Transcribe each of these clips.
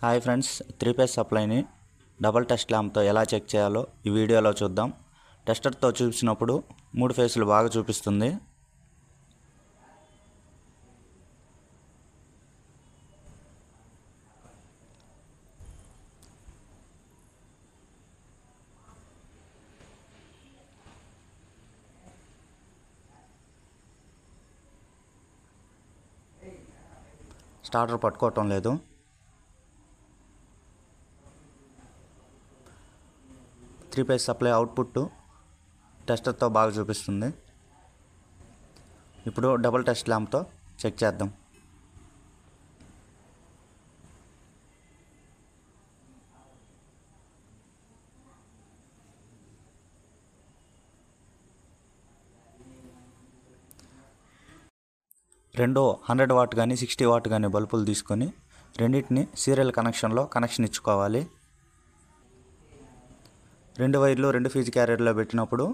Hi friends, 3 phase సప్లైని double test ల్యాంప్తో ఎలా చెక్ చేయాలో ఈ వీడియోలో చూద్దాం. టెస్టర్తో చూపించినప్పుడు 3 ఫేజ్లు బాగా చూపిస్తుంది. స్టార్టర్ పట్టుకోవటం లేదు. త్రీ ఫేజ్ సప్లై అవుట్పుట్ టెస్టర్తో బాగా చూపిస్తుంది. ఇప్పుడు డబుల్ టెస్ట్ ల్యాంప్తో చెక్ చేద్దాం. రెండో 100 వాట్ కానీ 60 వాట్ కానీ బల్బులు తీసుకొని రెండింటిని సీరియల్ కనెక్షన్లో కనెక్షన్ ఇచ్చుకోవాలి. 2 వైర్లు 2 ఫీజ్ క్యారియర్లో పెట్టినప్పుడు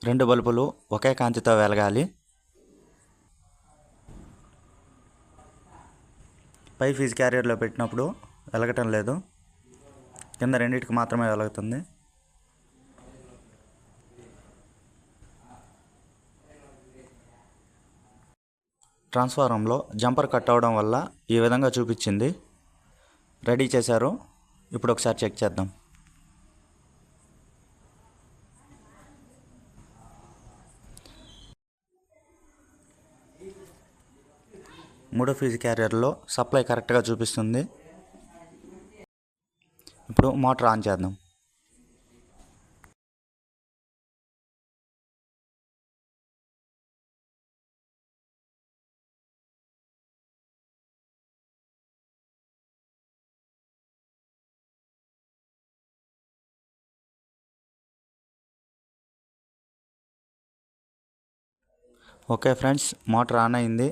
2 బల్బులు ఒకే కాంతితో వెలగాలి. పై ఫీజ్ క్యారియర్లో పెట్టినప్పుడు వెలగటం లేదు, కింద రెండింటికి మాత్రమే వెలుగుతుంది. ట్రాన్స్ఫారంలో జంపర్ కట్ అవడం వల్ల ఈ విధంగా చూపించింది. రెడీ చేశారు. ఇప్పుడు ఒకసారి చెక్ చేద్దాం. మూడో ఫీజ్ క్యారియర్లో సప్లై కరెక్ట్గా చూపిస్తుంది. ఇప్పుడు మోటార్ ఆన్ చేద్దాం. ఓకే ఫ్రెండ్స్, మోటార్ ఆన్ అయింది.